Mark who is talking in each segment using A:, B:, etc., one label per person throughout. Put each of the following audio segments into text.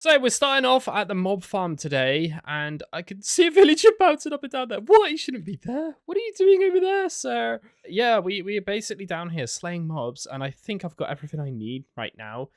A: So we're starting off at the mob farm today, and I can see a villager bouncing up and down there. What? You shouldn't be there. What are you doing over there, sir? Yeah, we are basically down here slaying mobs, and I think I've got everything I need right now.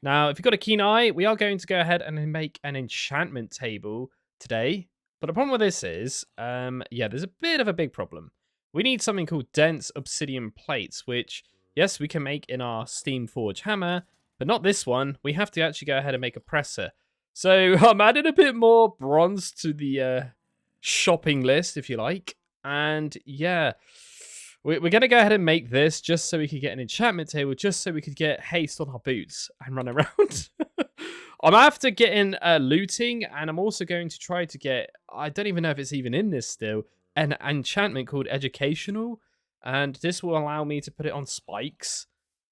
A: Now, if you've got a keen eye, we are going to go ahead and make an enchantment table today. But the problem with this is, yeah, there's a bit of a big problem. We need something called dense obsidian plates, which, yes, we can make in our Steam Forge hammer, but not this one. We have to actually go ahead and make a presser. So I'm adding a bit more bronze to the shopping list, if you like. And yeah, we're going to go ahead and make this just so we could get an enchantment table, just so we could get haste on our boots and run around. I'm after getting looting, and I'm also going to try to get, I don't even know if it's even in this still, an enchantment called educational. And this will allow me to put it on spikes.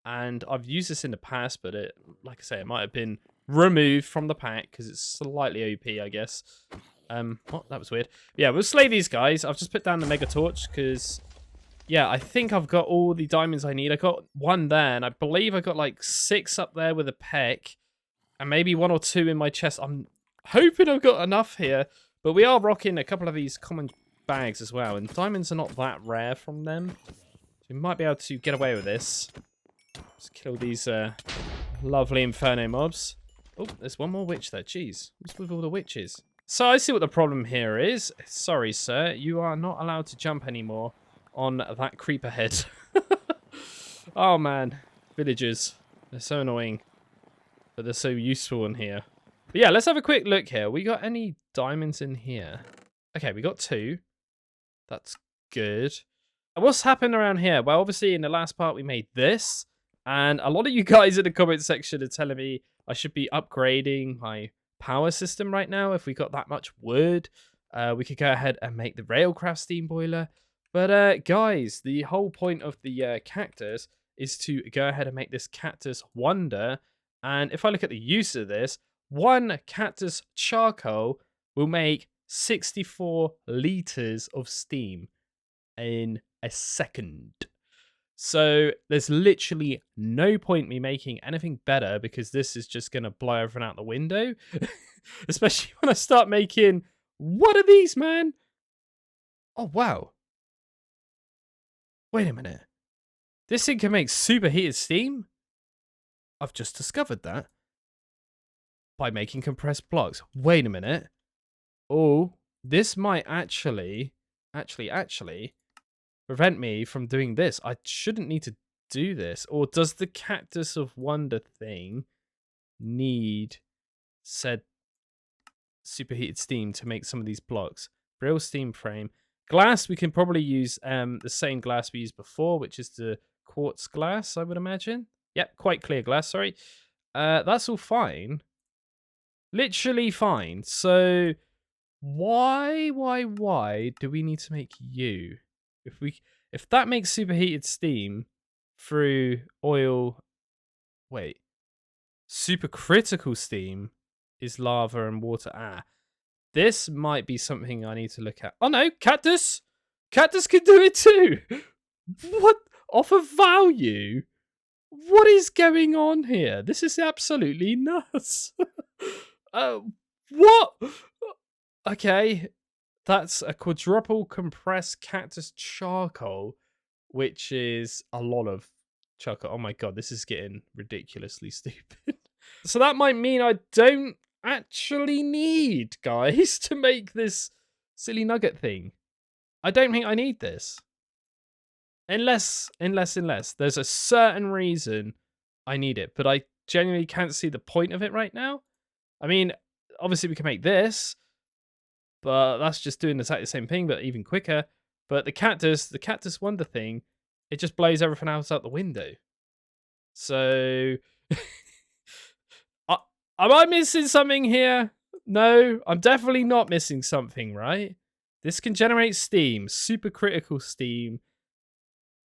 A: And I've used this in the past, but it, like I say, it might have been removed from the pack because it's slightly OP, I guess. What? That was weird. Yeah, we'll slay these guys. I've just put down the mega torch because, yeah, I think I've got all the diamonds I need. I got one there, and I believe I got like 6 up there with a peck, and maybe 1 or 2 in my chest. I'm hoping I've got enough here, but we are rocking a couple of these common bags as well, and diamonds are not that rare from them. So we might be able to get away with this. Let's kill these lovely Inferno mobs. Oh, there's one more witch there. Jeez, what's with all the witches? So I see what the problem here is. Sorry, sir. You are not allowed to jump anymore on that creeper head. Oh, man. Villagers. They're so annoying. But they're so useful in here. But yeah, let's have a quick look here. We got any diamonds in here? Okay, we got 2. That's good. What's happened around here? Well, obviously, in the last part, we made this. And a lot of you guys in the comment section are telling me I should be upgrading my power system right now. If we got that much wood, we could go ahead and make the Railcraft steam boiler. But guys, the whole point of the Cactus is to go ahead and make this Cactus Wonder. And if I look at the use of this, 1 Cactus charcoal will make 64 liters of steam in a second. So there's literally no point me making anything better because this is just going to blow everything out the window. Especially when I start making... What are these, man? Oh, wow. Wait a minute. This thing can make superheated steam? I've just discovered that. By making compressed blocks. Wait a minute. Oh, this might actually prevent me from doing this. I shouldn't need to do this. Or does the Cactus of Wonder thing need said superheated steam to make some of these blocks? Brill steam frame. Glass, we can probably use the same glass we used before, which is the quartz glass, I would imagine. Yep, quite clear glass, sorry. That's all fine. Literally fine. So why do we need to make you? If that makes superheated steam through oil, wait, supercritical steam is lava and water. Ah, this might be something I need to look at. Oh no, Cactus! Cactus can do it too! What? Offer value? What is going on here? This is absolutely nuts. What? Okay. That's a quadruple compressed Cactus charcoal, which is a lot of charcoal. Oh my god, this is getting ridiculously stupid. So that might mean I don't actually need, guys, to make this silly nugget thing. I don't think I need this. Unless there's a certain reason I need it, but I genuinely can't see the point of it right now. I mean, obviously we can make this, but that's just doing exactly the same thing, but even quicker. But the Cactus Wonder thing, it just blows everything else out the window. So, am I missing something here? No, I'm definitely not missing something, right? This can generate steam, supercritical steam,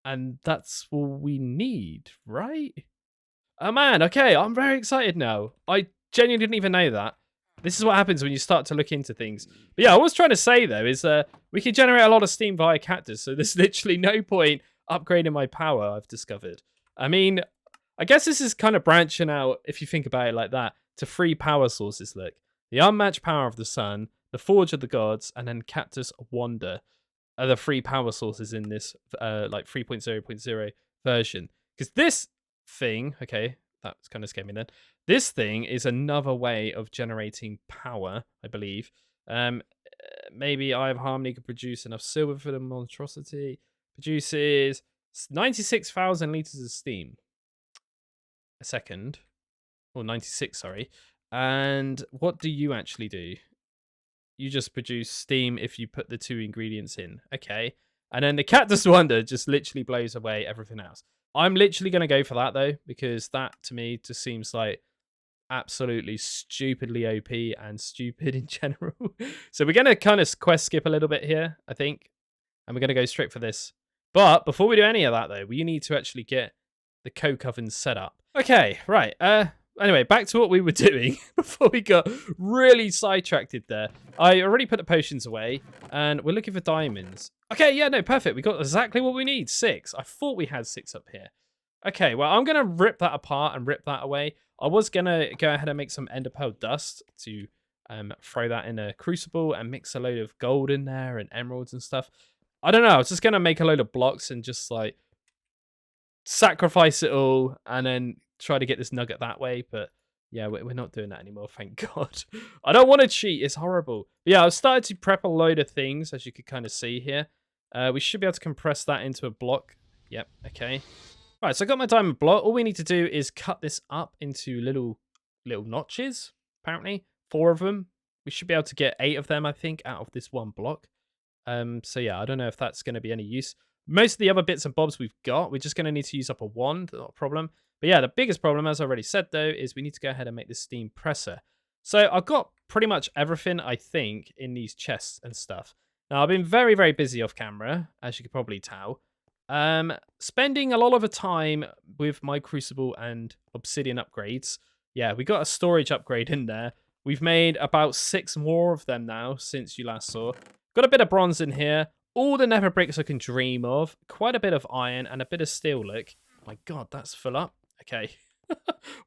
A: and that's what we need, right? Oh man, okay, I'm very excited now. I genuinely didn't even know that. This is what happens when you start to look into things. But yeah, what I was trying to say, though, is we can generate a lot of steam via Cactus, so there's literally no point upgrading my power, I've discovered. I mean, I guess this is kind of branching out, if you think about it like that, to 3 power sources, look. The unmatched power of the sun, the forge of the gods, and then Cactus Wonder are the 3 power sources in this like 3.0.0 version. Because this thing, okay, that's kind of scared me then. This thing is another way of generating power, I believe. Maybe Eye of Harmony could produce enough silver for the monstrosity. Produces 96,000 liters of steam a second. Or 96, sorry. And what do you actually do? You just produce steam if you put the 2 ingredients in. Okay. And then the Cactus Wonder just literally blows away everything else. I'm literally going to go for that, though, because that, to me, just seems like absolutely stupidly OP and stupid in general. So we're going to kind of quest skip a little bit here, I think. And we're going to go straight for this. But before we do any of that, though, we need to actually get the coke oven set up. Okay, right. Anyway, back to what we were doing before we got really sidetracked there. I already put the potions away, and we're looking for diamonds. Okay, yeah, no, perfect. We got exactly what we need, 6. I thought we had 6 up here. Okay, well, I'm going to rip that apart and rip that away. I was going to go ahead and make some ender pearl dust to throw that in a crucible and mix a load of gold in there and emeralds and stuff. I don't know. I was just going to make a load of blocks and just, like, sacrifice it all and then try to get this nugget that way. But, yeah, we're not doing that anymore, thank God. I don't want to cheat. It's horrible. But, yeah, I've started to prep a load of things, as you can kind of see here. We should be able to compress that into a block. Yep, okay. Right, so I got my diamond block. All we need to do is cut this up into little notches, apparently. 4 of them. We should be able to get 8 of them, I think, out of this one block. So yeah, I don't know if that's going to be any use. Most of the other bits and bobs we've got, we're just going to need to use up a wand, not a problem. But yeah, the biggest problem, as I already said, though, is we need to go ahead and make this steam presser. So I've got pretty much everything, I think, in these chests and stuff. Now, I've been very, very busy off camera, as you could probably tell. Spending a lot of the time with my crucible and obsidian upgrades. Yeah, we got a storage upgrade in there. We've made about 6 more of them now since you last saw. Got a bit of bronze in here. All the nether bricks I can dream of. Quite a bit of iron and a bit of steel, look. My God, that's full up. Okay.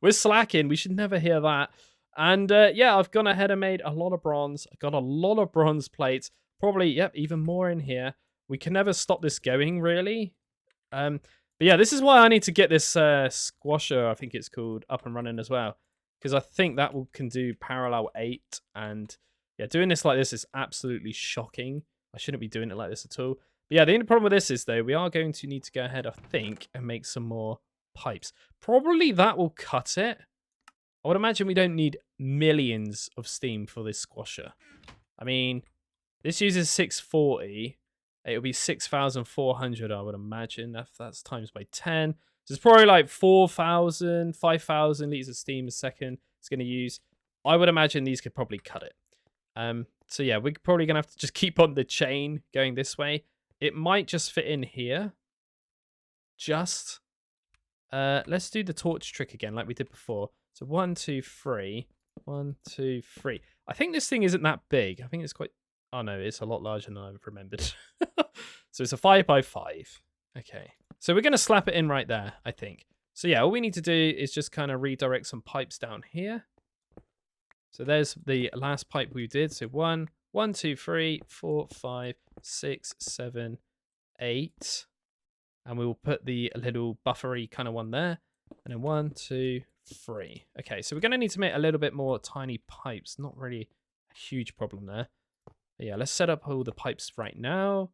A: We're slacking. We should never hear that. And yeah, I've gone ahead and made a lot of bronze. I got a lot of bronze plates. Probably, yep, even more in here. We can never stop this going, really. But yeah, this is why I need to get this squasher, I think it's called, up and running as well. Because I think that can do parallel 8. And yeah, doing this like this is absolutely shocking. I shouldn't be doing it like this at all. But yeah, the only problem with this is, though, we are going to need to go ahead, I think, and make some more pipes. Probably that will cut it. I would imagine we don't need millions of steam for this squasher. I mean, this uses 640. It'll be 6,400, I would imagine. That's times by 10. So it's probably like 4,000, 5,000 liters of steam a second it's going to use. I would imagine these could probably cut it. So yeah, we're probably going to have to just keep on the chain going this way. It might just fit in here. Just. Let's do the torch trick again like we did before. So 1, 2, 3. 1, 2, 3. I think this thing isn't that big. I think it's quite... Oh no, it's a lot larger than I've remembered. So it's a 5 by 5. Okay. So we're going to slap it in right there, I think. So yeah, all we need to do is just kind of redirect some pipes down here. So there's the last pipe we did. So 1, 2, 3, 4, 5, 6, 7, 8. And we will put the little buffery kind of one there. And then 1, 2, 3. Okay, so we're going to need to make a little bit more tiny pipes. Not really a huge problem there. But yeah, let's set up all the pipes right now.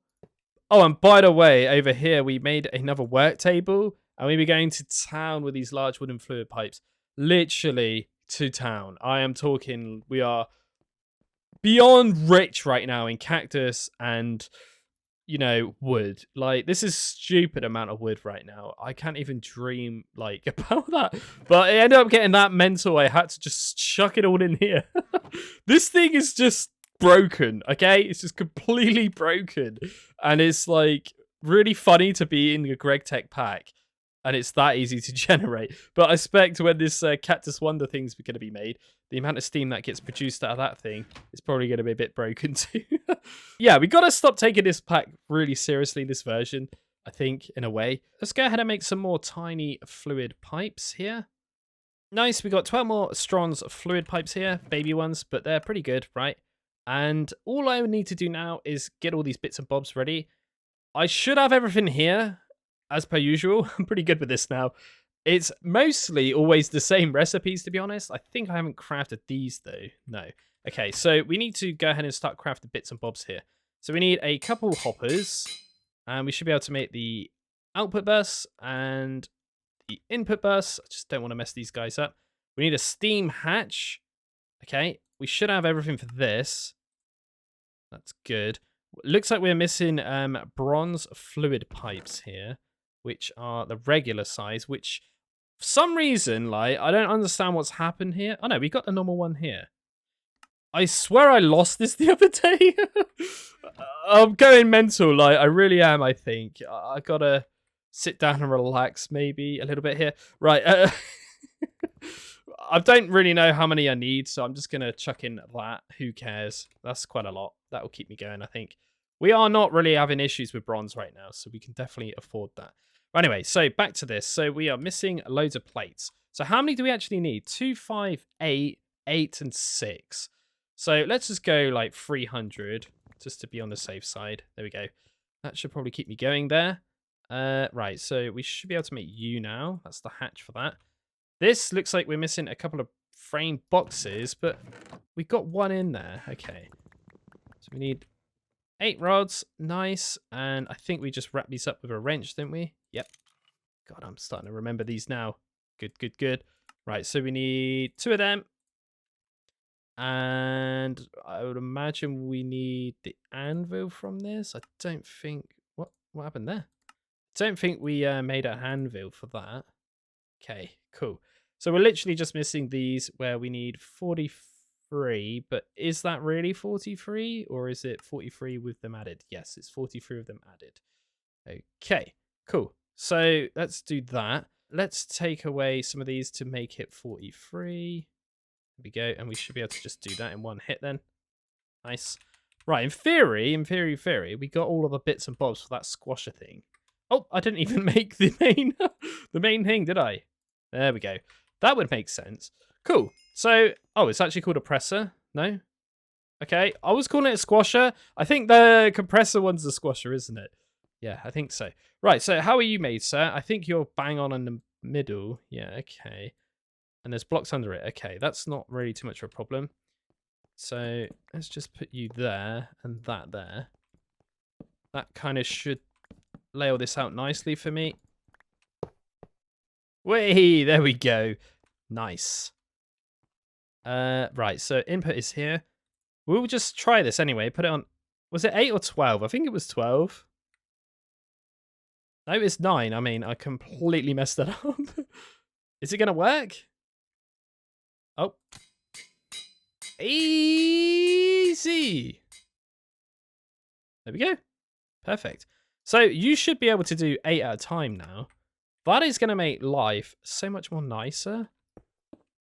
A: Oh, and by the way, over here, we made another work table. And we were going to town with these large wooden fluid pipes. Literally to town. I am talking, we are beyond rich right now in cactus and, you know, wood. Like, this is stupid amount of wood right now. I can't even dream, like, about that. But it ended up getting that mental, I had to just chuck it all in here. This thing is just broken, okay? It's just completely broken. And it's, like, really funny to be in the GregTech pack. And it's that easy to generate. But I expect when this Cactus Wonder thing's going to be made, the amount of steam that gets produced out of that thing is probably going to be a bit broken too. Yeah, we got to stop taking this pack really seriously, this version, I think, in a way. Let's go ahead and make some more tiny fluid pipes here. Nice, we got 12 more Strons fluid pipes here, baby ones, but they're pretty good, right? And all I need to do now is get all these bits and bobs ready. I should have everything here, as per usual. I'm pretty good with this now. It's mostly always the same recipes, to be honest. I think I haven't crafted these, though. No. Okay, so we need to go ahead and start crafting bits and bobs here. So we need a couple hoppers, and we should be able to make the output bus and the input bus. I just don't want to mess these guys up. We need a steam hatch. Okay, we should have everything for this. That's good. Looks like we're missing bronze fluid pipes here, which are the regular size, which for some reason, like, I don't understand what's happened here. Oh no, we got the normal one here. I swear I lost this the other day. I'm going mental, like, I really am, I think. I gotta sit down and relax maybe a little bit here. Right, I don't really know how many I need, so I'm just going to chuck in that. Who cares? That's quite a lot. That will keep me going, I think. We are not really having issues with bronze right now, so we can definitely afford that. But anyway, so back to this. So we are missing loads of plates. So how many do we actually need? 2, 5, 8, 8, and 6. So let's just go like 300, just to be on the safe side. There we go. That should probably keep me going there. Right, so we should be able to make you now. That's the hatch for that. This looks like we're missing a couple of frame boxes, but we've got one in there. Okay. So we need 8 rods. Nice. And I think we just wrap these up with a wrench, didn't we? Yep. God, I'm starting to remember these now. Good, good, good. Right, so we need 2 of them. And I would imagine we need the anvil from this. I don't think... What happened there? I don't think we made an anvil for that. Okay, cool. So we're literally just missing these where we need 43, but is that really 43 or is it 43 with them added? Yes, it's 43 with them added. Okay, cool. So let's do that. Let's take away some of these to make it 43. There we go, and we should be able to just do that in one hit then. Nice. Right, in theory, we got all of the bits and bobs for that squasher thing. Oh, I didn't even make the main the main thing, did I? There we go. That would make sense. Cool. So, oh, it's actually called a presser? No? Okay, I was calling it a squasher. I think the compressor one's the squasher, isn't it? Yeah, I think so. Right, so how are you made, sir? I think you're bang on in the middle. Yeah, okay. And there's blocks under it. Okay, that's not really too much of a problem. So, let's just put you there and that there. That kind of should lay all this out nicely for me. Whee! There we go. Nice. Right, so input is here. We'll just try this anyway. Put it on... Was it 8 or 12? I think it was 12. No, it's 9. I mean, I completely messed that up. Is it going to work? Oh. Easy. There we go. Perfect. So you should be able to do 8 at a time now. That is going to make life so much more nicer.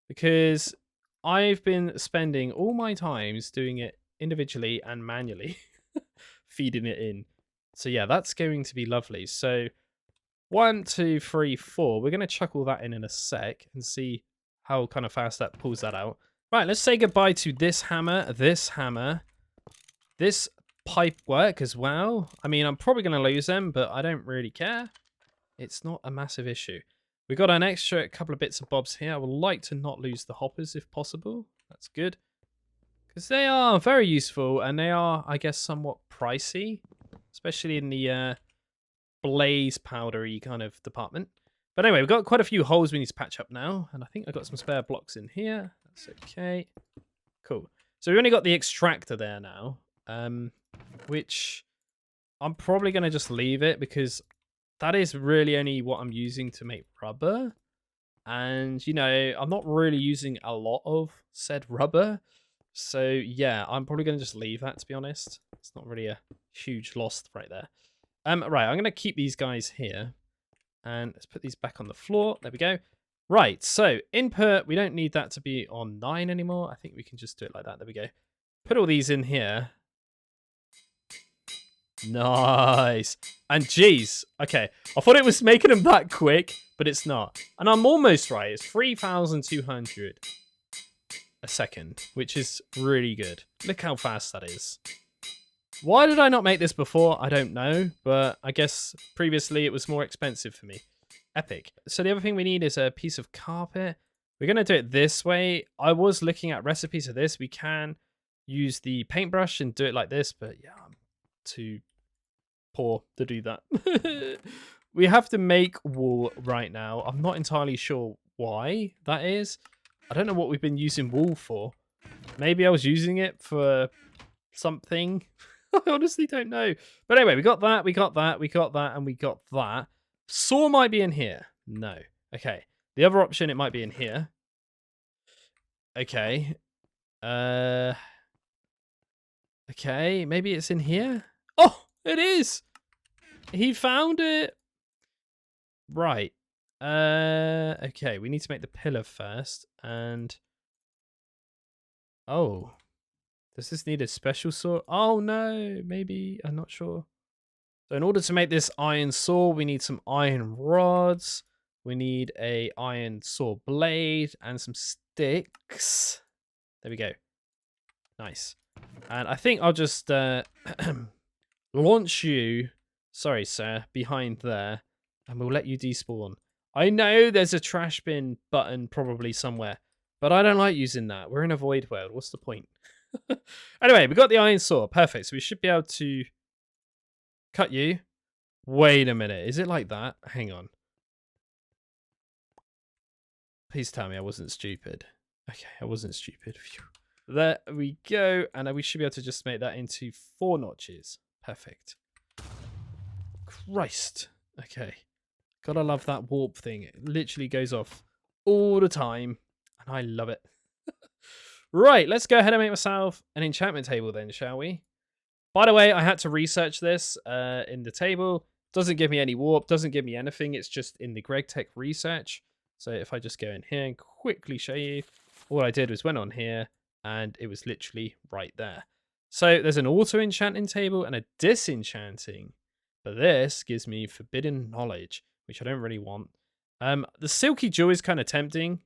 A: Because I've been spending all my times doing it individually and manually. Feeding it in. So yeah, that's going to be lovely. So 1, 2, 3, 4. We're going to chuck all that in a sec and see how kind of fast that pulls that out. Right, let's say goodbye to this hammer, this pipe work as well. I mean, I'm probably going to lose them, but I don't really care. It's not a massive issue. We got an extra couple of bits of bobs here. I would like to not lose the hoppers if possible. That's good. Because they are very useful and they are, I guess, somewhat pricey. Especially in the blaze powdery kind of department. But anyway, we've got quite a few holes we need to patch up now. And I think I've got some spare blocks in here. That's okay. Cool. So we've only got the extractor there now. Which I'm probably going to just leave it because that is really only what I'm using to make rubber. And, you know, I'm not really using a lot of said rubber. So, yeah, I'm probably going to just leave that, to be honest. It's not really a huge loss right there. Right, I'm going to keep these guys here. And let's put these back on the floor. There we go. Right, so input, we don't need that to be on 9 anymore. I think we can just do it like that. There we go. Put all these in here. Nice. And geez, okay. I thought it was making them that quick, but it's not. And I'm almost right. It's 3,200 a second, which is really good. Look how fast that is. Why did I not make this before? I don't know, but I guess previously it was more expensive for me. Epic. So the other thing we need is a piece of carpet. We're going to do it this way. I was looking at recipes of this. We can use the paintbrush and do it like this, but yeah, I'm too poor to do that. We have to make wool right now. I'm not entirely sure why that is. I don't know what we've been using wool for. Maybe I was using it for something. I honestly don't know. But anyway, we got that, we got that, we got that, and we got that. Saw might be in here. No. Okay. The other option, it might be in here. Okay. Okay, maybe it's in here. Oh, it is. He found it. Right. Okay, we need to make the pillar first. And oh, does this need a special saw? Oh no, maybe, I'm not sure. So in order to make this iron saw, we need some iron rods. We need a iron saw blade and some sticks. There we go. Nice. And I think I'll just launch you, sorry sir, behind there, and we'll let you despawn. I know there's a trash bin button probably somewhere, but I don't like using that. We're in a void world. What's the point? Anyway, we got the iron saw. Perfect. So we should be able to cut you. Wait a minute. Is it like that? Hang on. Please tell me I wasn't stupid. Okay, I wasn't stupid. Phew. There we go. And we should be able to just make that into 4 notches. Perfect. Christ. Okay. Gotta love that warp thing. It literally goes off all the time. And I love it. Right, let's go ahead and make myself an enchantment table then, shall we? By the way, I had to research this in the table. Doesn't give me any warp, doesn't give me anything. It's just in the GregTech research. So if I just go in here and quickly show you, all I did was went on here and it was literally right there. So there's an auto enchanting table and a disenchanting. But this gives me forbidden knowledge, which I don't really want. The silky jewel is kind of tempting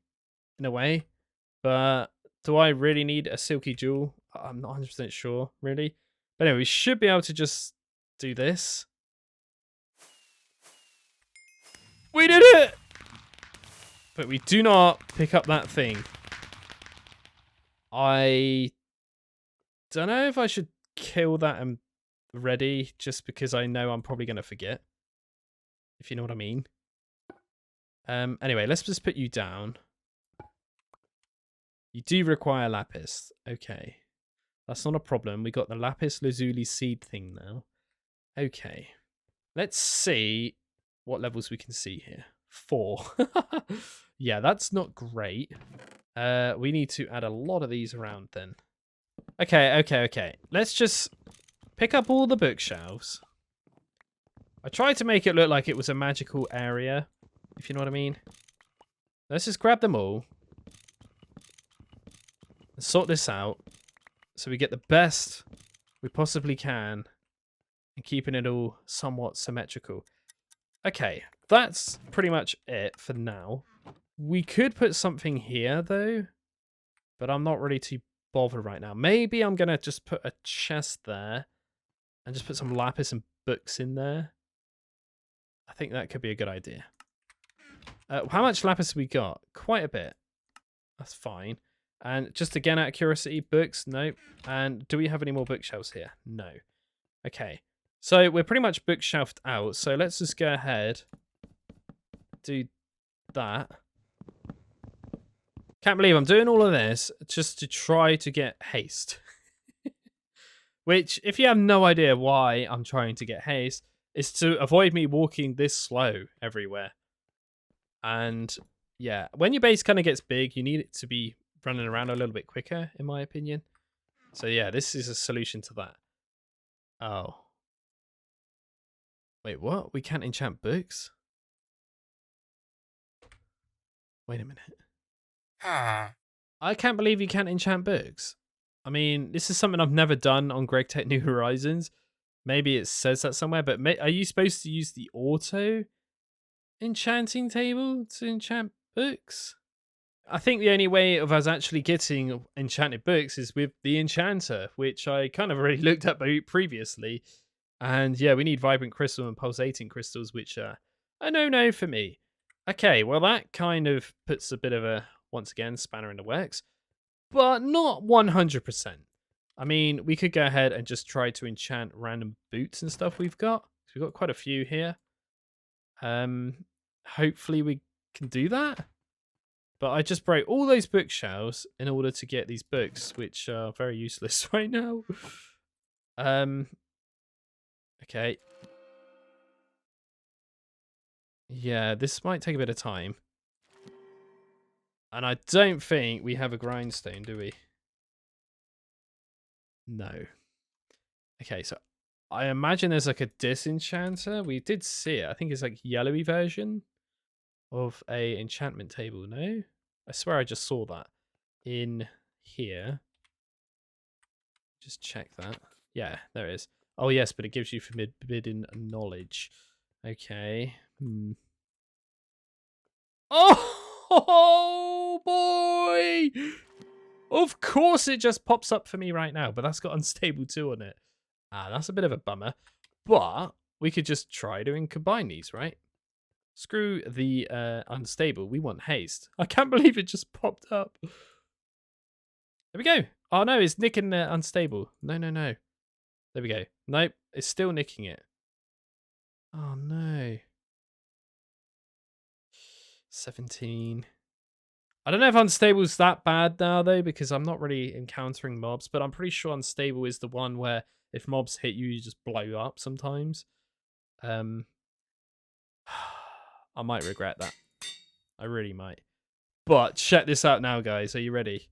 A: in a way, but do I really need a silky jewel? I'm not 100% sure, really. But anyway, we should be able to just do this. We did it! But we do not pick up that thing. I don't know if I should kill that and ready, just because I know I'm probably going to forget. If you know what I mean. Anyway, let's just put you down. You do require lapis. Okay. That's not a problem. We got the lapis lazuli seed thing now. Okay. Let's see what levels we can see here. 4. Yeah, that's not great. We need to add a lot of these around then. Okay. Let's just pick up all the bookshelves. I tried to make it look like it was a magical area, if you know what I mean. Let's just grab them all. And sort this out. So we get the best we possibly can. And keeping it all somewhat symmetrical. Okay, that's pretty much it for now. We could put something here, though. But I'm not really too bothered right now. Maybe I'm going to just put a chest there. And just put some lapis and books in there. I think that could be a good idea. How much lapis have we got? Quite a bit. That's fine. And just again, out of curiosity, books? No. And do we have any more bookshelves here? No. Okay. So we're pretty much bookshelved out. So let's just go ahead. Do that. Can't believe I'm doing all of this just to try to get haste. Which, if you have no idea why I'm trying to get haste, is to avoid me walking this slow everywhere. And yeah, when your base kind of gets big, you need it to be running around a little bit quicker, in my opinion. So yeah, this is a solution to that. Oh. Wait, what? We can't enchant books? Wait a minute. I can't believe you can't enchant books. I mean, this is something I've never done on GregTech New Horizons. Maybe it says that somewhere, but are you supposed to use the auto enchanting table to enchant books? I think the only way of us actually getting enchanted books is with the enchanter, which I kind of already looked at previously. And yeah, we need vibrant crystal and pulsating crystals, which are a no-no for me. Okay, well that kind of puts a bit of a, once again, spanner in the works, but not 100%. I mean, we could go ahead and just try to enchant random boots and stuff we've got. We've got quite a few here. Hopefully we can do that. But I just broke all those bookshelves in order to get these books, which are very useless right now. Okay. Yeah, this might take a bit of time. And I don't think we have a grindstone, do we? No. Okay, so I imagine there's like a disenchanter. We did see it. I think it's like yellowy version of a enchantment table, no? I swear I just saw that in here. Just check that. Yeah, there it is. Oh, yes, but it gives you forbidden knowledge. Okay. Oh, boy! Of course it just pops up for me right now, but that's got unstable 2 on it. Ah, that's a bit of a bummer. But we could just try to combine these, right? Screw the unstable. We want haste. I can't believe it just popped up. There we go. Oh, no, it's nicking the unstable. No, no, no. There we go. Nope, it's still nicking it. Oh, no. 17. I don't know if unstable's that bad now, though, because I'm not really encountering mobs, but I'm pretty sure unstable is the one where if mobs hit you, you just blow up sometimes. I might regret that. I really might. But check this out now, guys. Are you ready?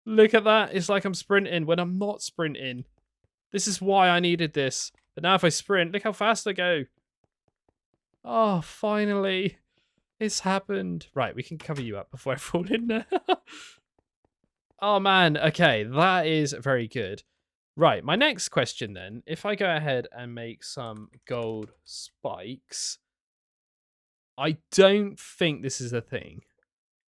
A: Look at that. It's like I'm sprinting when I'm not sprinting. This is why I needed this. But now if I sprint, look how fast I go. Oh, finally. It's happened. Right, we can cover you up before I fall in there. Oh, man. Okay, that is very good. Right, my next question then. If I go ahead and make some gold spikes, I don't think this is a thing,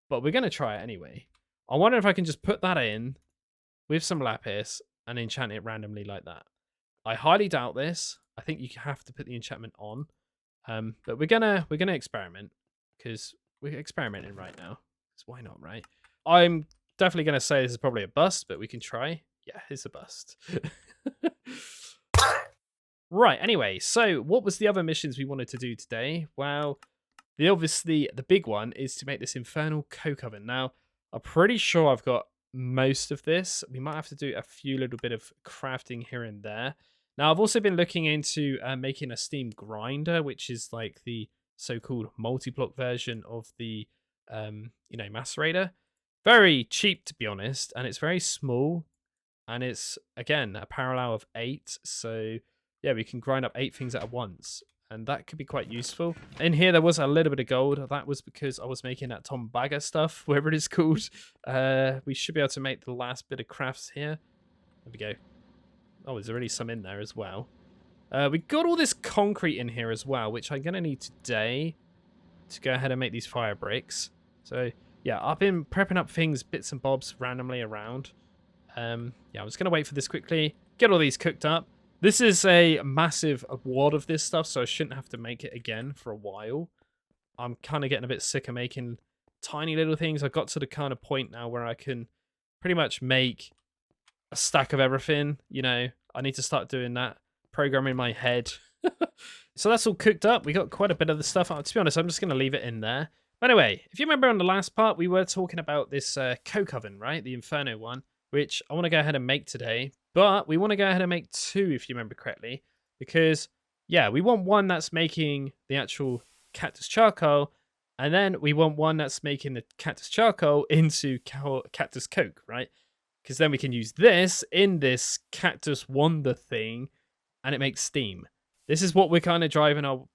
A: but we're going to try it anyway. I wonder if I can just put that in with some lapis and enchant it randomly like that. I highly doubt this. I think you have to put the enchantment on. But we're gonna experiment because we're experimenting right now. So why not, right? I'm definitely gonna say this is probably a bust, but we can try. Yeah, it's a bust. Right. Anyway, so what was the other missions we wanted to do today? Well, the big one is to make this Infernal coke oven. Now, I'm pretty sure I've got most of this. We might have to do a few little bit of crafting here and there. Now, I've also been looking into making a steam grinder, which is like the so-called multi-block version of the, macerator. Very cheap, to be honest, and it's very small. And it's, again, a parallel of 8. So, yeah, we can grind up 8 things at once. And that could be quite useful. In here, there was a little bit of gold. That was because I was making that Tom Bagger stuff, whatever it is called. We should be able to make the last bit of crafts here. There we go. Oh, there's already some in there as well. We got all this concrete in here as well, which I'm going to need today to go ahead and make these fire bricks. So, yeah, I've been prepping up things, bits and bobs randomly around. Yeah, I'm just going to wait for this quickly. Get all these cooked up. This is a massive wad of this stuff, so I shouldn't have to make it again for a while. I'm kind of getting a bit sick of making tiny little things. I've got to the kind of point now where I can pretty much make a stack of everything. You know, I need to start doing that, programming my head. So that's all cooked up. We got quite a bit of the stuff. To be honest, I'm just going to leave it in there. But anyway, if you remember on the last part, we were talking about this coke oven, right? The Inferno one, which I want to go ahead and make today. But we want to go ahead and make 2, if you remember correctly. Because, yeah, we want one that's making the actual cactus charcoal. And then we want one that's making the cactus charcoal into cactus coke, right? Because then we can use this in this cactus wonder thing. And it makes steam. This is what we're kind of driving our,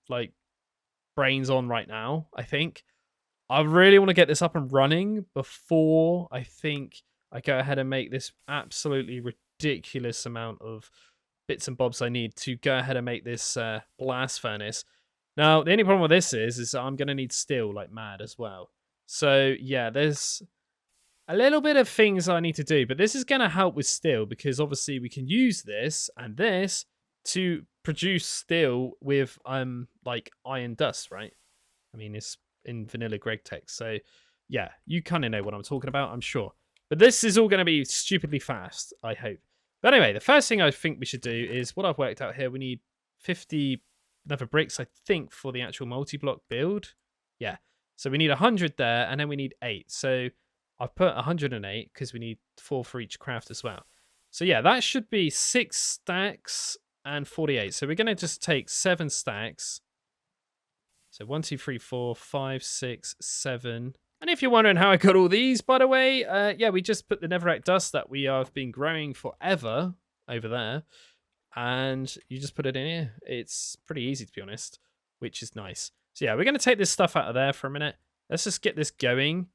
A: brains on right now, I think. I really want to get this up and running before I think I go ahead and make this absolutely ridiculous amount of bits and bobs I need to go ahead and make this blast furnace. Now, the only problem with this is that I'm going to need steel like mad as well. So, yeah, there's a little bit of things I need to do, but this is going to help with steel because obviously we can use this and this to produce steel with like iron dust, right? I mean, it's in vanilla GregTech, so yeah, you kind of know what I'm talking about, I'm sure. But this is all going to be stupidly fast, I hope. But anyway, the first thing I think we should do is what I've worked out here. We need 50 nether bricks, I think, for the actual multi-block build. Yeah, so we need 100 there, and then we need 8. So I've put 108 because we need 4 for each craft as well. So yeah, that should be 6 stacks and 48. So we're going to just take 7 stacks. So 1, 2, 3, 4, 5, 6, 7. And if you're wondering how I got all these, by the way, yeah, we just put the netherrack dust that we have been growing forever over there. And you just put it in here. It's pretty easy, to be honest, which is nice. So yeah, we're going to take this stuff out of there for a minute. Let's just get this going.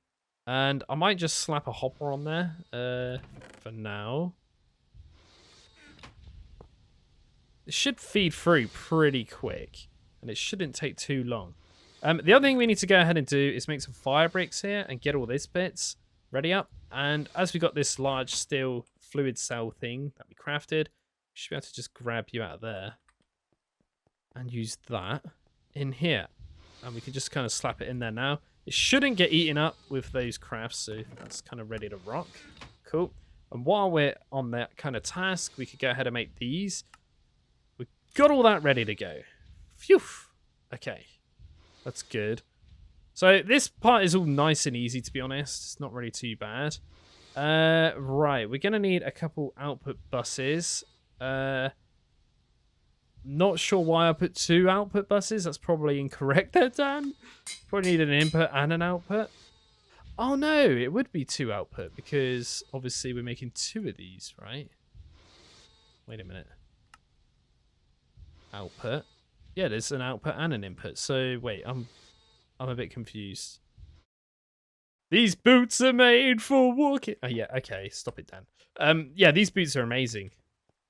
A: And I might just slap a hopper on there for now. It should feed through pretty quick. And it shouldn't take too long. The other thing we need to go ahead and do is make some fire bricks here and get all these bits ready up. And as we got this large steel fluid cell thing that we crafted, we should be able to just grab you out of there and use that in here. And we can just kind of slap it in there now. It shouldn't get eaten up with those crafts, so that's kind of ready to rock. Cool. And while we're on that kind of task, we could go ahead and make these. We've got all that ready to go. Phew. Okay. That's good. So this part is all nice and easy, to be honest. It's not really too bad. Right. We're going to need a couple output buses. Not sure why I put 2 output buses. That's probably incorrect there, Dan. Probably need an input and an output. Oh, no. It would be 2 output because obviously we're making 2 of these, right? Wait a minute. Output. Yeah, there's an output and an input. So wait, I'm a bit confused. These boots are made for walking. Oh yeah, okay, stop it, Dan. Yeah, these boots are amazing.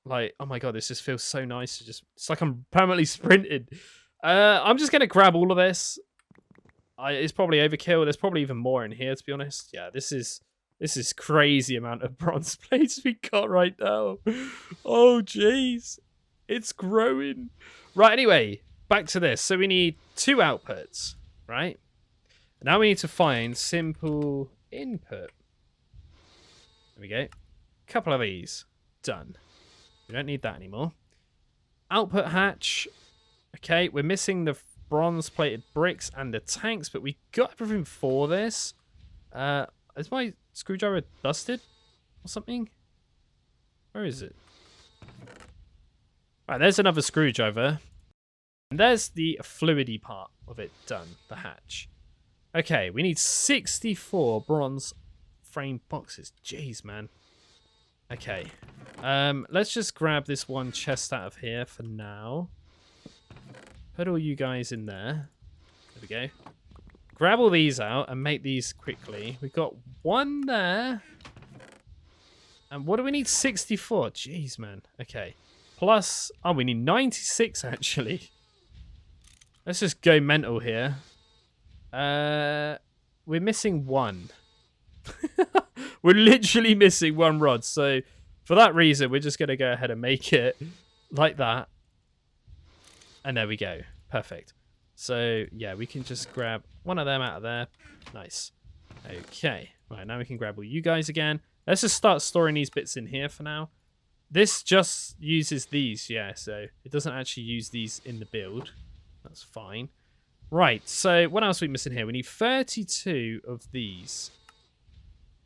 A: Like, oh my god, this just feels so nice. It's like I'm permanently sprinted. I'm just gonna grab all of this. It's probably overkill. There's probably even more in here, to be honest. Yeah, this is crazy amount of bronze plates we got right now. Oh jeez, it's growing. Right, anyway, back to this. So we need 2 outputs, right? Now we need to find simple input. There we go. Couple of these. Done. We don't need that anymore. Output hatch. Okay, we're missing the bronze-plated bricks and the tanks, but we got everything for this. Is my screwdriver busted or something? Where is it? Right, there's another screwdriver. And there's the fluidy part of it done, the hatch. Okay, we need 64 bronze frame boxes. Jeez, man. Okay. Let's just grab this one chest out of here for now. Put all you guys in there. There we go. Grab all these out and make these quickly. We've got 1 there. And what do we need? 64. Jeez, man. Okay. Plus, oh, we need 96 actually. Let's just go mental here. We're missing 1. We're literally missing 1 rod. So for that reason, we're just going to go ahead and make it like that. And there we go. Perfect. So yeah, we can just grab 1 of them out of there. Nice. Okay. Right, now we can grab all you guys again. Let's just start storing these bits in here for now. This just uses these, yeah, so it doesn't actually use these in the build. That's fine. Right, so what else are we missing here? We need 32 of these.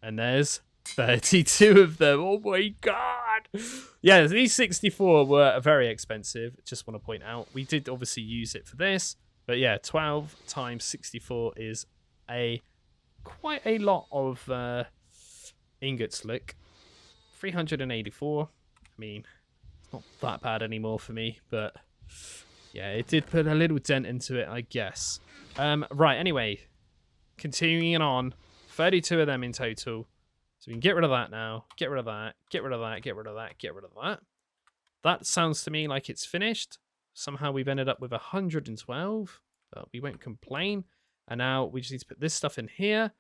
A: And there's 32 of them. Oh my god! Yeah, these 64 were very expensive, just want to point out. We did obviously use it for this. But yeah, 12 times 64 is quite a lot of ingots, look. 384. I mean, it's not that bad anymore for me, but yeah, it did put a little dent into it, I guess. Right, anyway, continuing on, 32 of them in total. So we can get rid of that now, get rid of that, get rid of that, get rid of that, get rid of that. That sounds to me like it's finished. Somehow we've ended up with 112, but we won't complain. And now we just need to put this stuff in here.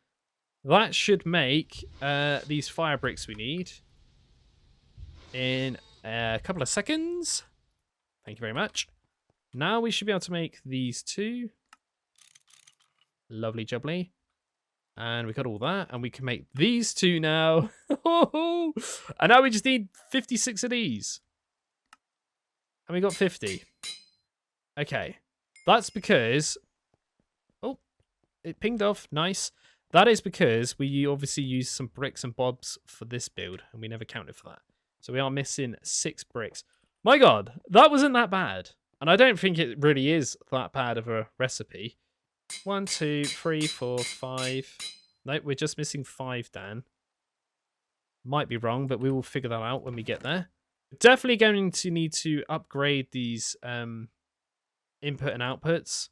A: That should make these fire bricks we need in a couple of seconds. Thank you very much. Now we should be able to make these two. Lovely jubbly. And we got all that. And we can make these two now. And now we just need 56 of these. And we got 50. Okay. That's because... Oh, it pinged off. Nice. That is because we obviously used some bricks and bobs for this build. And we never counted for that. So we are missing 6 bricks. My God, that wasn't that bad. And I don't think it really is that bad of a recipe. 1, 2, 3, 4, 5. No, we're just missing 5, Dan. Might be wrong, but we will figure that out when we get there. Definitely going to need to upgrade these input and outputs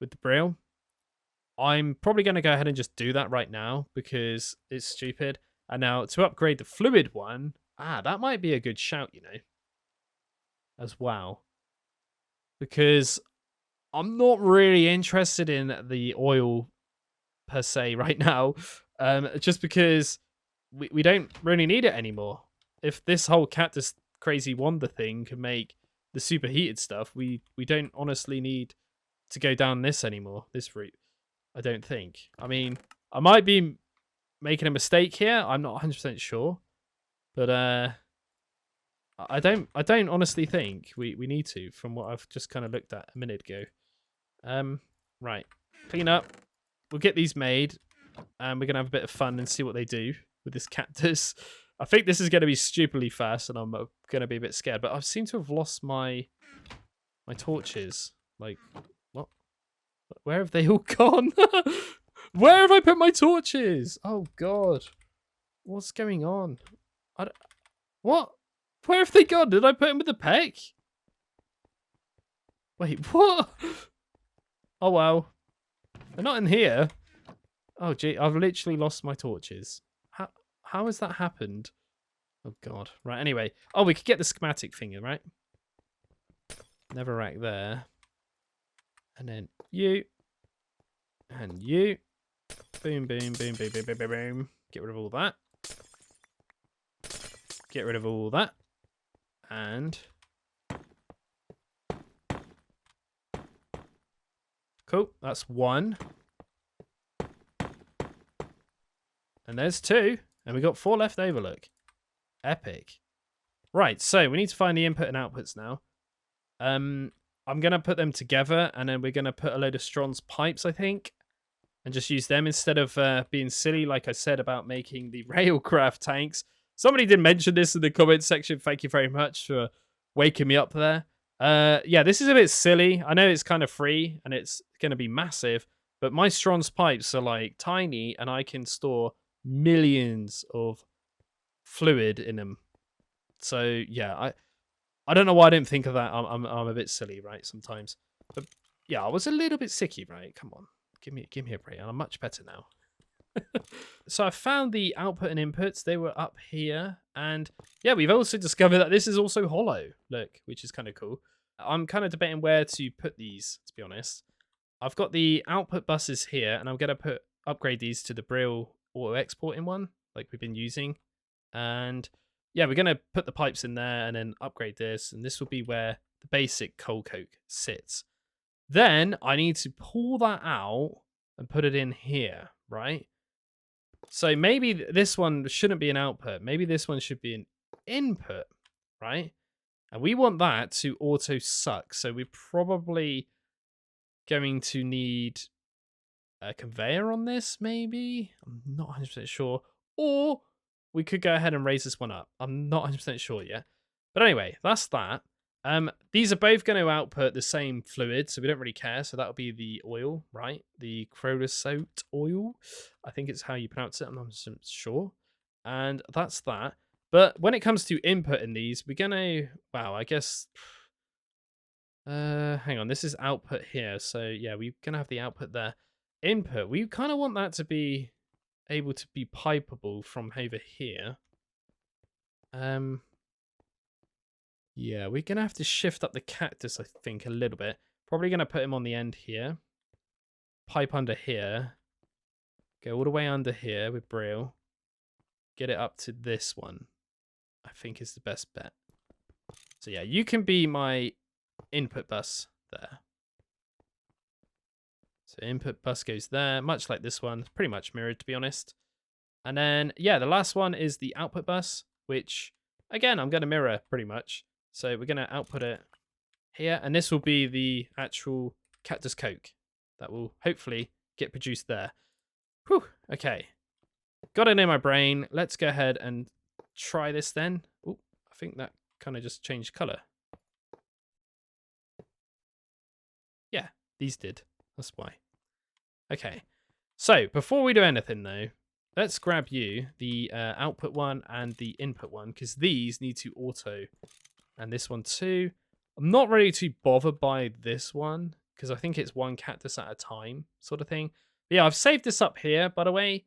A: with the Brill. I'm probably going to go ahead and just do that right now because it's stupid. And now to upgrade the fluid one, that might be a good shout, you know, as well. Because I'm not really interested in the oil per se right now, just because we don't really need it anymore. If this whole Cactus crazy wonder thing can make the superheated stuff, we don't honestly need to go down this anymore, this route. I don't think. I mean, I might be making a mistake here. I'm not 100% sure, but I don't honestly think we need to, from what I've just kind of looked at a minute ago. Right, clean up. We'll get these made, and we're gonna have a bit of fun and see what they do with this Cactus. I think this is going to be stupidly fast, and I'm going to be a bit scared. But I seem to have lost my torches. Like, what? Where have they all gone? Where have I put my torches? Oh, God. What's going on? What? Where have they gone? Did I put them with the peck? Wait, what? Oh, wow. They're not in here. Oh, gee. I've literally lost my torches. How has that happened? Oh, God. Right, anyway. Oh, we could get the schematic finger, right? Never rack there. And then you. And you. Boom, boom, boom, boom, boom, boom, boom, boom. Get rid of all that. Get rid of all that. And... Cool. That's 1. And there's 2. And we got 4 left over, look. Epic. Right, so we need to find the input and outputs now. I'm going to put them together, and then we're going to put a load of Strong's pipes, I think, and just use them instead of being silly, like I said, about making the railcraft tanks. Somebody did mention this in the comments section. Thank you very much for waking me up there. Yeah, this is a bit silly. I know it's kind of free, and it's going to be massive, but my Strong's pipes are, like, tiny, and I can store millions of fluid in them. So yeah, I don't know why I didn't think of that. I'm a bit silly, right, sometimes. But yeah, I was a little bit sicky, right? Come on, give me a break. I'm much better now. So I found the output and inputs. They were up here, and yeah, we've also discovered that this is also hollow. Look, which is kind of cool. I'm kind of debating where to put these, to be honest. I've got the output buses here, and I'm gonna upgrade these to the Brill auto exporting one, like we've been using. And yeah, we're going to put the pipes in there and then upgrade this. And this will be where the basic coal coke sits. Then I need to pull that out and put it in here, right? So maybe this one shouldn't be an output. Maybe this one should be an input, right? And we want that to auto suck. So we're probably going to need a conveyor on this, maybe? I'm not 100% sure. Or we could go ahead and raise this one up. I'm not 100% sure yet. But anyway, that's that. These are both going to output the same fluid, so we don't really care. So that'll be the oil, right? The creosote oil. I think it's how you pronounce it. I'm not sure. And that's that. But when it comes to inputting these, we're going to... Wow, I guess... hang on. This is output here. So yeah, we're going to have the output there. Input. We kind of want that to be able to be pipeable from over here. Yeah, we're going to have to shift up the cactus, I think, a little bit. Probably going to put him on the end here. Pipe under here. Go all the way under here with Brill. Get it up to this one. I think is the best bet. So yeah, you can be my input bus there. So input bus goes there, much like this one. Pretty much mirrored, to be honest. And then, yeah, the last one is the output bus, which, again, I'm going to mirror pretty much. So we're going to output it here. And this will be the actual Cactus Coke that will hopefully get produced there. Whew, okay. Got it in my brain. Let's go ahead and try this then. Oh, I think that kind of just changed color. Yeah, these did. That's why. Okay. So before we do anything though, let's grab you, the output one and the input one, because these need to auto. And this one too. I'm not really too bothered by this one, because I think it's one cactus at a time sort of thing. But yeah, I've saved this up here, by the way.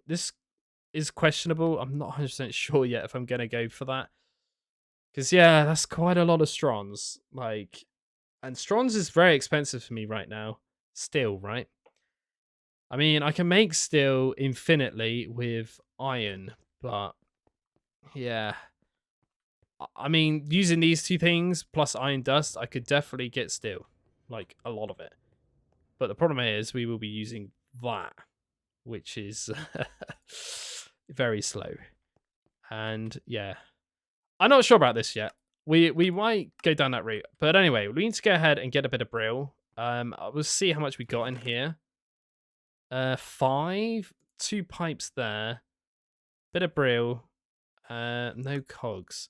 A: This is questionable. I'm not 100% sure yet if I'm going to go for that. Because, yeah, that's quite a lot of Strons. Like, and Strons is very expensive for me right now. Still, right? I mean, I can make steel infinitely with iron, but yeah. I mean, using these two things plus iron dust, I could definitely get steel. Like, a lot of it. But the problem is we will be using that, which is very slow. And yeah, I'm not sure about this yet. We might go down that route. But anyway, we need to go ahead and get a bit of Brill. We'll see how much we got in here. 5, 2 pipes there. Bit of Brill. No cogs.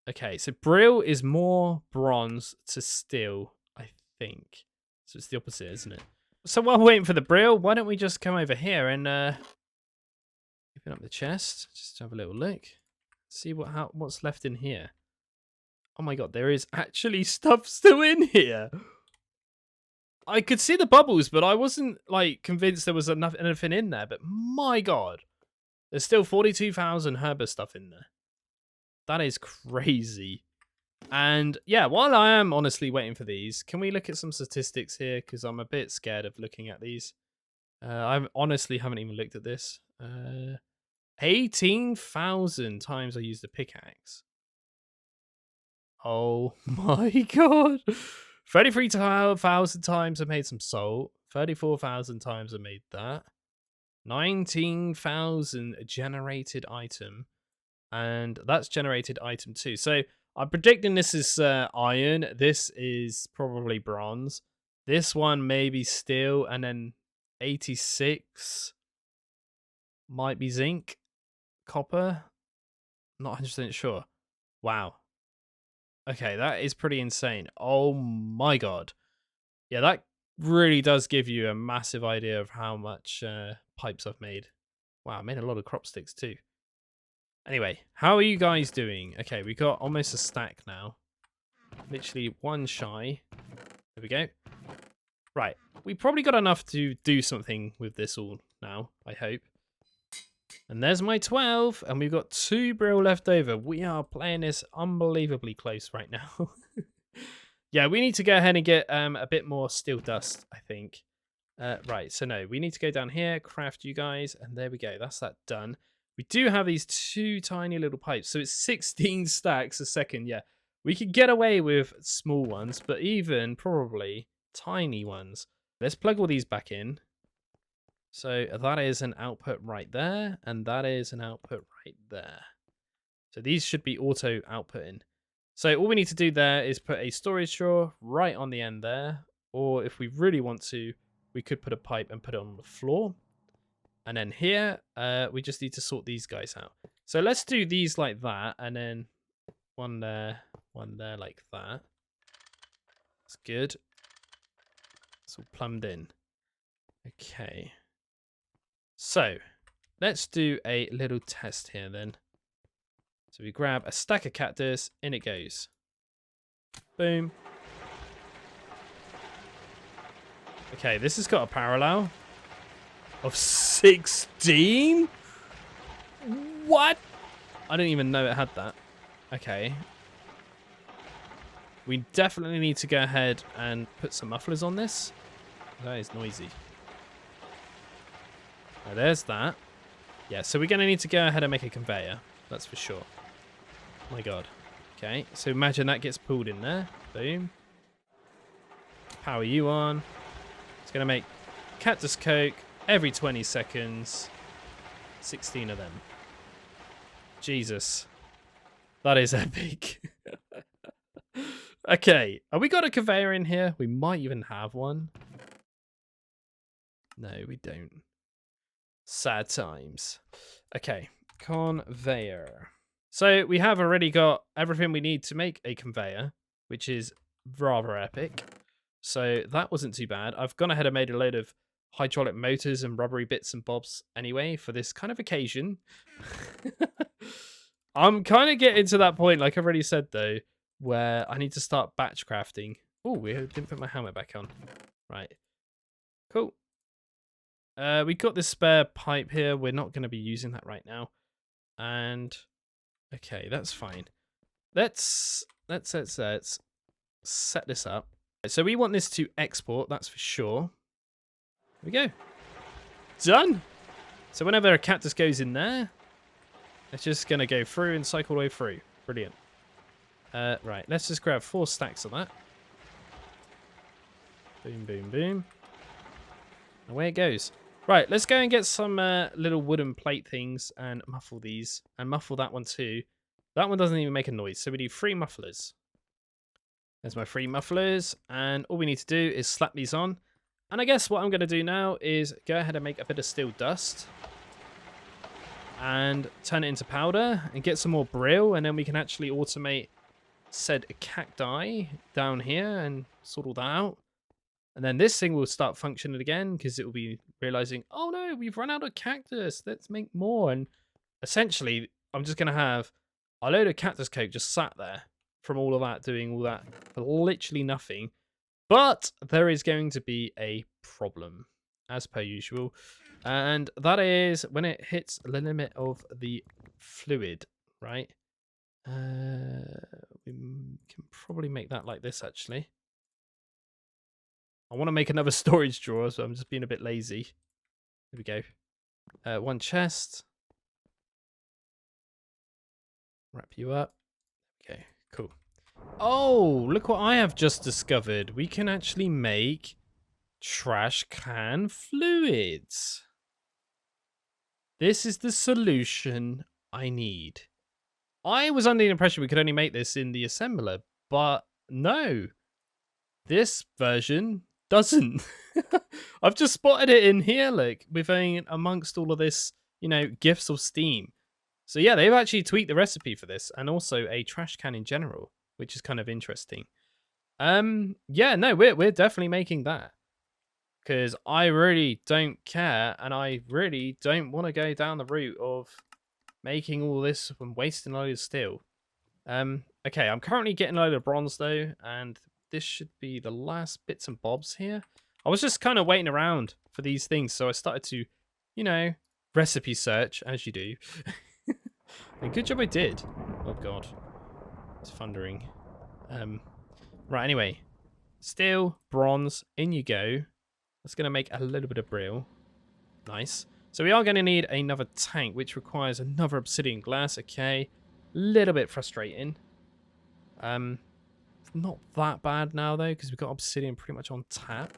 A: Okay, so Brill is more bronze to steel, I think. So it's the opposite, isn't it? So while we're waiting for the Brill, why don't we just come over here and open up the chest, just to have a little look, see what's left in here. Oh my god, there is actually stuff still in here. I could see the bubbles, but I wasn't like convinced there was anything in there. But my god, there's still 42,000 herba stuff in there. That is crazy. And yeah, while I am honestly waiting for these, can we look at some statistics here? Because I'm a bit scared of looking at these. I honestly haven't even looked at this. 18,000 times I used a pickaxe. Oh my god. 33,000 times I made some salt. 34,000 times I made that. 19,000 generated item. And that's generated item too. So I'm predicting this is iron. This is probably bronze. This one may be steel. And then 86 might be zinc. Copper. Not 100% sure. Wow. Okay, that is pretty insane. Oh my god. Yeah, that really does give you a massive idea of how much pipes I've made. Wow, I made a lot of crop sticks too. Anyway, how are you guys doing? Okay, we got almost a stack now. Literally one shy. There we go. Right, we probably got enough to do something with this all now, I hope. And there's my 12, and we've got 2 Brill left over. We are playing this unbelievably close right now. Yeah, we need to go ahead and get a bit more steel dust, I think. Right, so no, we need to go down here, craft you guys, and there we go. That's that done. We do have these 2 tiny little pipes, so it's 16 stacks a second. Yeah, we could get away with small ones, but even probably tiny ones. Let's plug all these back in. So that is an output right there, and that is an output right there. So these should be auto outputting. So all we need to do there is put a storage straw right on the end there, or if we really want to, we could put a pipe and put it on the floor. And then here, we just need to sort these guys out. So let's do these like that, and then one there like that. That's good. It's all plumbed in. Okay. So let's do a little test here then. So we grab a stack of cactus, in it goes. Boom. Okay, this has got a parallel of 16? What? I didn't even know it had that. Okay. We definitely need to go ahead and put some mufflers on this. That is noisy. Oh, there's that. Yeah, so we're going to need to go ahead and make a conveyor. That's for sure. My God. Okay, so imagine that gets pulled in there. Boom. Power you on. It's going to make Cactus Coke every 20 seconds. 16 of them. Jesus. That is epic. Okay, have we got a conveyor in here? We might even have one. No, we don't. Sad times. Okay, conveyor. So we have already got everything we need to make a conveyor, which is rather epic. So that wasn't too bad. I've gone ahead and made a load of hydraulic motors and rubbery bits and bobs anyway for this kind of occasion. I'm kind of getting to that point, like I've already said though, where I need to start batch crafting. Oh, we didn't put my helmet back on. Right. Cool. We got this spare pipe here. We're not going to be using that right now. And okay, that's fine. Let's set this up. So we want this to export, that's for sure. Here we go. Done. So whenever a cactus goes in there, it's just going to go through and cycle the way through. Brilliant. Right, let's just grab 4 stacks of that. Boom, boom, boom. Away it goes. Right, let's go and get some little wooden plate things and muffle these. And muffle that one too. That one doesn't even make a noise, so we need 3 mufflers. There's my 3 mufflers. And all we need to do is slap these on. And I guess what I'm going to do now is go ahead and make a bit of steel dust. And turn it into powder and get some more brill. And then we can actually automate said cacti down here and sort all that out. And then this thing will start functioning again because it will be realizing, oh no, we've run out of cactus. Let's make more. And essentially, I'm just going to have a load of cactus coke just sat there from all of that, doing all that for literally nothing. But there is going to be a problem, as per usual. And that is when it hits the limit of the fluid, right? We can probably make that like this, actually. I want to make another storage drawer, so I'm just being a bit lazy. Here we go. 1 chest. Wrap you up. Okay, cool. Oh, look what I have just discovered. We can actually make trash can fluids. This is the solution I need. I was under the impression we could only make this in the assembler, but no. This version doesn't. I've just spotted it in here, look, within amongst all of this, you know, gifts of Steam. So yeah, they've actually tweaked the recipe for this, and also a trash can in general, which is kind of interesting. Yeah, no, we're definitely making that. Because I really don't care, and I really don't want to go down the route of making all this and wasting a load of steel. Okay, I'm currently getting a load of bronze though, and this should be the last bits and bobs here. I was just kind of waiting around for these things, so I started to, you know, recipe search, as you do. And good job I did. Oh god. It's thundering. Right, anyway. Steel, bronze, in you go. That's going to make a little bit of brill. Nice. So we are going to need another tank, which requires another obsidian glass. Okay. Little bit frustrating. Not that bad now, though, because we've got obsidian pretty much on tap.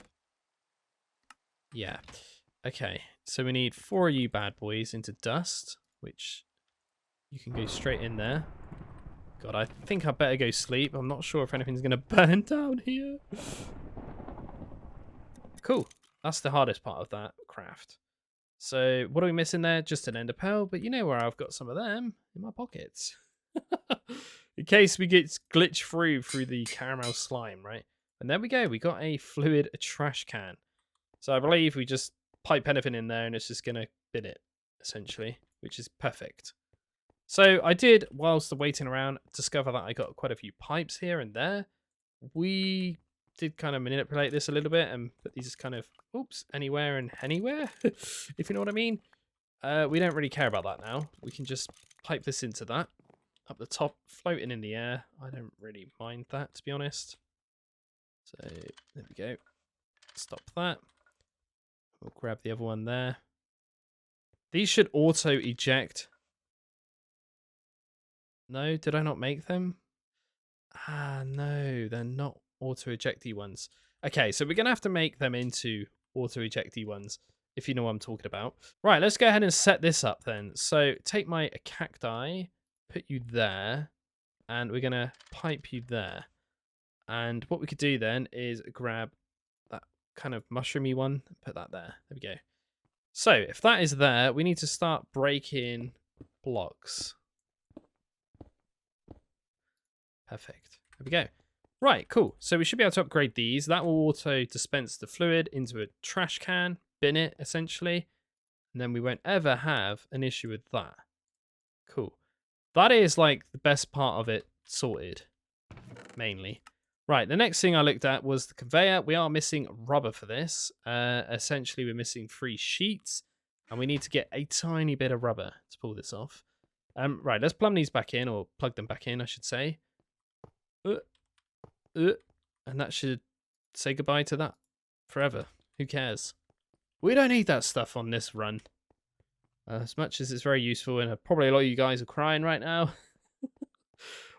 A: Yeah. Okay. So we need 4 of you bad boys into dust, which you can go straight in there. God, I think I better go sleep. I'm not sure if anything's going to burn down here. Cool. That's the hardest part of that craft. So what are we missing there? Just an ender pearl, but you know where I've got some of them in my pockets. In case we get glitched through the caramel slime, right? And there we go. We got a fluid trash can. So I believe we just pipe anything in there and it's just going to bin it, essentially, which is perfect. So I did, whilst waiting around, discover that I got quite a few pipes here and there. We did kind of manipulate this a little bit and put these kind of, oops, anywhere and anywhere, if you know what I mean. We don't really care about that now. We can just pipe this into that. up the top, floating in the air. I don't really mind that, to be honest. So there we go. Stop that. We'll grab the other one there. These should auto eject. No, did I not make them? Ah, no, they're not auto ejecty ones. Okay, so we're going to have to make them into auto ejecty ones, if you know what I'm talking about. Right, let's go ahead and set this up then. So take my cacti, put you there, and we're going to pipe you there. And what we could do then is grab that kind of mushroomy one, and put that there. There we go. So if that is there, we need to start breaking blocks. Perfect. There we go. Right, cool. So we should be able to upgrade these. That will auto dispense the fluid into a trash can, bin it essentially, and then we won't ever have an issue with that. Cool. That is like the best part of it sorted, mainly. Right, the next thing I looked at was the conveyor. We are missing rubber for this. Essentially, we're missing 3 sheets, and we need to get a tiny bit of rubber to pull this off. Right, let's plumb these back in, or plug them back in, I should say. And that should say goodbye to that forever. Who cares? We don't need that stuff on this run. As much as it's very useful, and probably a lot of you guys are crying right now.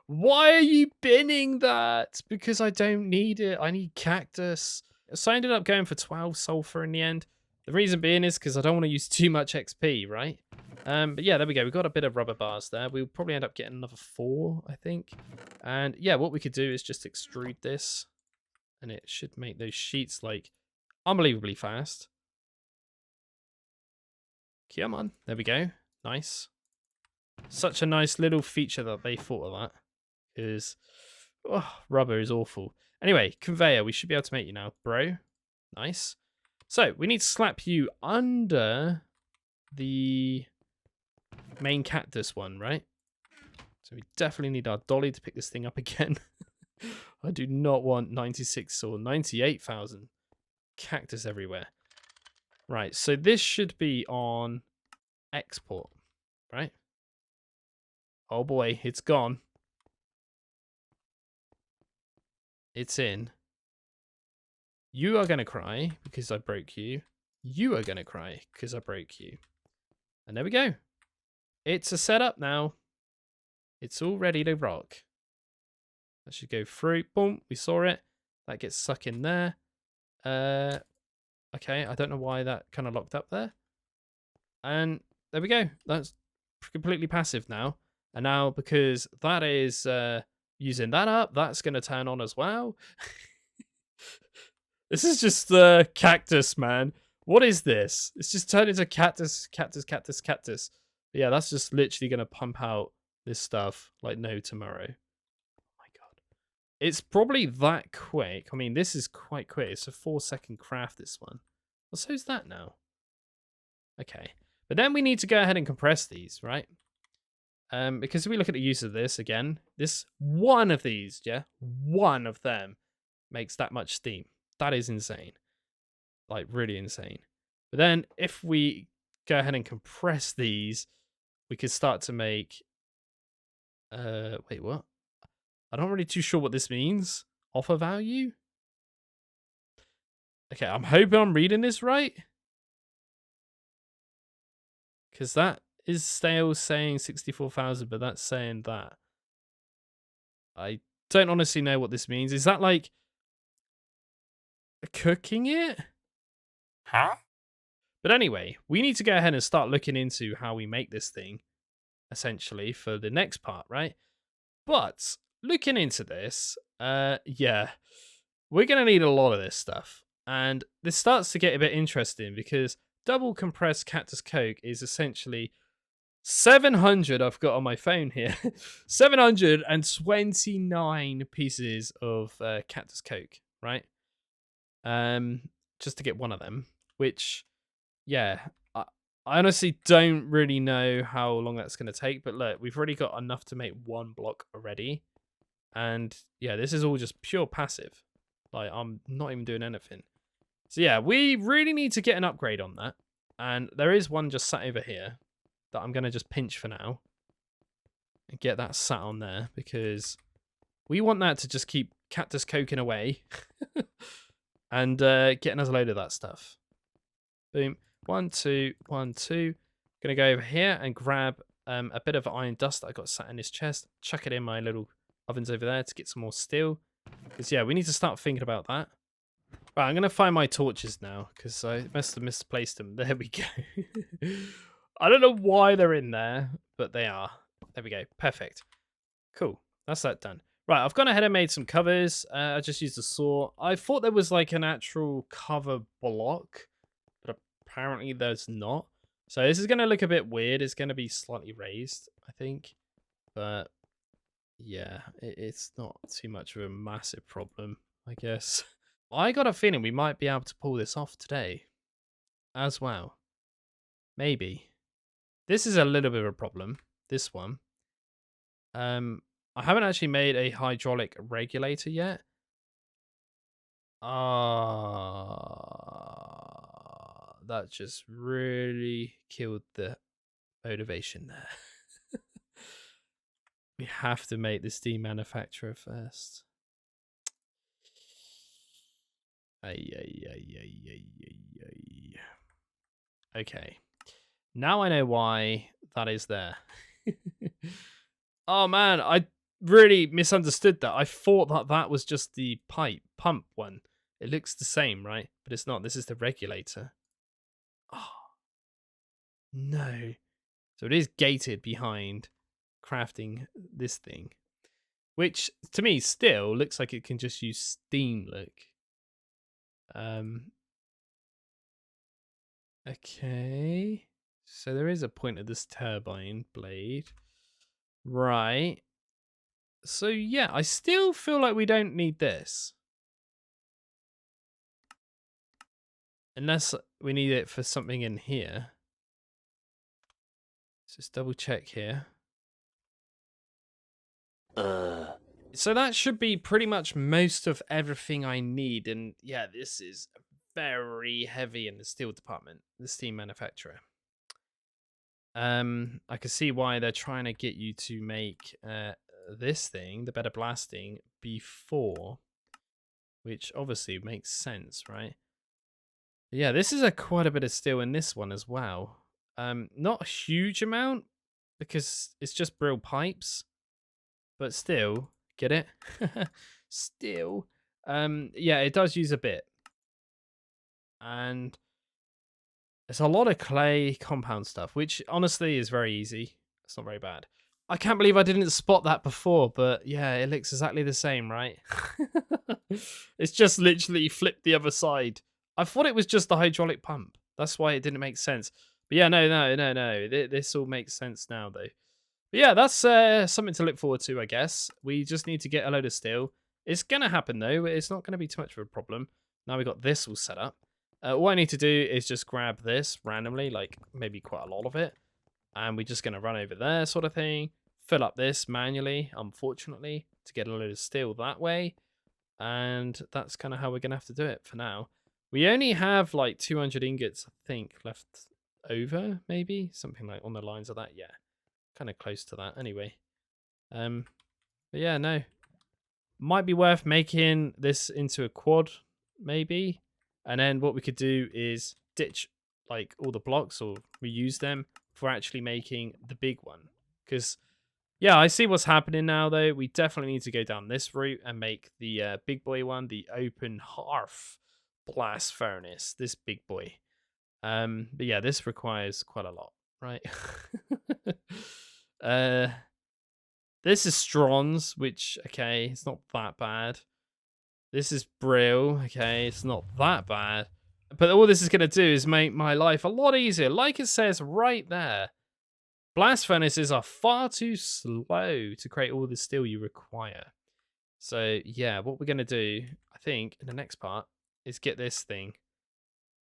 A: Why are you binning that? Because I don't need it. I need Cactus. So I ended up going for 12 sulfur in the end. The reason being is because I don't want to use too much XP, right? But yeah, there we go. We've got a bit of rubber bars there. We'll probably end up getting another 4, I think. And yeah, what we could do is just extrude this. And it should make those sheets, like, unbelievably fast. Come on. There we go. Nice. Such a nice little feature that they thought of that. Because rubber is awful. Anyway, conveyor. We should be able to make you now, bro. Nice. So, we need to slap you under the main cactus one, right? So we definitely need our dolly to pick this thing up again. I do not want 96 or 98,000 cactus everywhere. Right, so this should be on export, right? Oh boy, it's gone. It's in. You are going to cry because I broke you. You are going to cry because I broke you. And there we go. It's a setup now. It's all ready to rock. That should go through. Boom, we saw it. That gets stuck in there. Okay, I don't know why that kind of locked up there. And there we go. That's completely passive now. And now, because that is using that up, that's going to turn on as well. This is just the cactus, man. What is this? It's just turned into cactus, cactus, cactus, cactus. But yeah, that's just literally going to pump out this stuff like no tomorrow. Oh my god. It's probably that quick. I mean, this is quite quick. It's a 4-second craft, this one. Well, so's that now. Okay. But then we need to go ahead and compress these, right? Because if we look at the use of this again, this one of these, yeah, one of them makes that much steam. That is insane. Like, really insane. But then if we go ahead and compress these, we could start to make... wait, what? I'm not really too sure what this means. Offer value? Okay, I'm hoping I'm reading this right. Because that is still saying 64,000, but that's saying that. I don't honestly know what this means. Is that like cooking it?
B: Huh?
A: But anyway, we need to go ahead and start looking into how we make this thing, essentially, for the next part, right? But looking into this, yeah, we're going to need a lot of this stuff. And this starts to get a bit interesting because double compressed Cactus Coke is essentially 700, I've got on my phone here, 729 pieces of Cactus Coke, right? Just to get one of them, which, yeah, I honestly don't really know how long that's going to take, but look, we've already got enough to make 1 block already. And yeah, this is all just pure passive. Like, I'm not even doing anything. So yeah, we really need to get an upgrade on that. And there is one just sat over here that I'm going to just pinch for now. and get that sat on there because we want that to just keep Cactus coking away and getting us a load of that stuff. Boom. 1, 2, 1, 2. Gonna go over here and grab a bit of iron dust that I got sat in this chest. Chuck it in my little ovens over there to get some more steel. Because, yeah, we need to start thinking about that. Right, I'm going to find my torches now because I must have misplaced them. There we go. I don't know why they're in there, but they are. There we go. Perfect. Cool. That's that done. Right, I've gone ahead and made some covers. I just used a saw. I thought there was like an actual cover block, but apparently there's not. So this is going to look a bit weird. It's going to be slightly raised, I think. But yeah, it's not too much of a massive problem, I guess. I got a feeling we might be able to pull this off today as well. Maybe. This is a little bit of a problem, this one. I haven't actually made a hydraulic regulator yet. That just really killed the motivation there. We have to make the steam manufacturer first. Okay. Now I know why that is there. Oh man, I really misunderstood that. I thought that that was just the pump one. It looks the same, right? But it's not. This is the regulator. Oh, no. So it is gated behind crafting this thing. Which, to me, still looks like it can just use steam, look. Okay. So there is a point of this turbine blade. Right. So, yeah, I still feel like we don't need this. Unless we need it for something in here. Let's just double check here. So that should be pretty much most of everything I need. And yeah, this is very heavy in the steel department, the steam manufacturer. I can see why they're trying to get you to make this thing, the better blasting, before, which obviously makes sense, right? Yeah, this is quite a bit of steel in this one as well. Not a huge amount because it's just brill pipes, but still, get it? Still, yeah, it does use a bit, and it's a lot of clay compound stuff, which honestly is very easy. It's not very bad. I can't believe I didn't spot that before, but yeah, it looks exactly the same, right? It's just literally flipped the other side. I thought it was just the hydraulic pump. That's why it didn't make sense. But yeah, no. This all makes sense now, though. But yeah, that's something to look forward to, I guess. We just need to get a load of steel. It's going to happen, though. It's not going to be too much of a problem. Now we've got this all set up. What I need to do is just grab this randomly, like maybe quite a lot of it. And we're just going to run over there sort of thing. Fill up this manually, unfortunately, to get a load of steel that way. And that's kind of how we're going to have to do it for now. We only have like 200 ingots, I think, left over, maybe? Something like on the lines of that, yeah. Kind of close to that anyway. But yeah, no. Might be worth making this into a quad, maybe. And then what we could do is ditch like all the blocks or reuse them for actually making the big one. Because, yeah, I see what's happening now, though. We definitely need to go down this route and make the big boy one, the open hearth blast furnace, this big boy. But yeah, this requires quite a lot, right? This is Strons, which, okay, it's not that bad. This is Brill, okay, it's not that bad. But all this is going to do is make my life a lot easier. Like it says right there, blast furnaces are far too slow to create all the steel you require. So, yeah, what we're going to do, I think, in the next part, is get this thing.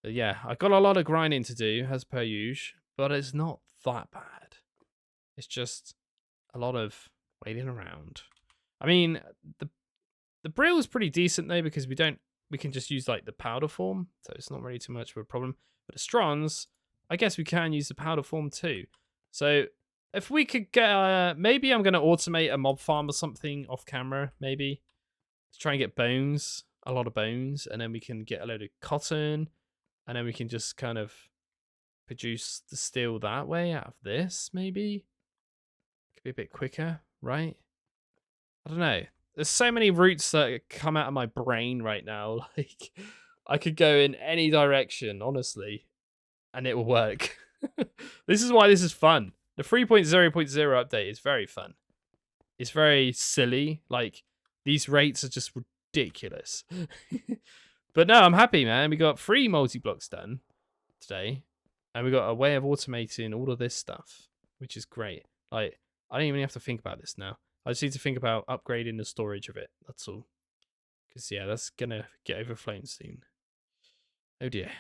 A: But yeah, I've got a lot of grinding to do, as per usual, but it's not that bad. It's just a lot of waiting around. I mean, the brill is pretty decent though, because we can just use like the powder form, so it's not really too much of a problem. But the Strons, I guess we can use the powder form too. So If we could get, maybe I'm gonna automate a mob farm or something off camera, maybe to try and get bones, a lot of bones, and then we can get a load of cotton, and then we can just kind of produce the steel that way out of this. Maybe could be a bit quicker, right? I don't know. There's so many routes that come out of my brain right now. Like I could go in any direction, honestly, and it will work. This is why this is fun. The 3.0.0 update is very fun. It's very silly. Like, these rates are just ridiculous. But no, I'm happy, man. We got 3 multi-blocks done today. And we got a way of automating all of this stuff, which is great. Like, I don't even have to think about this now. I just need to think about upgrading the storage of it. That's all. Because, yeah, that's going to get overflown soon. Oh, dear.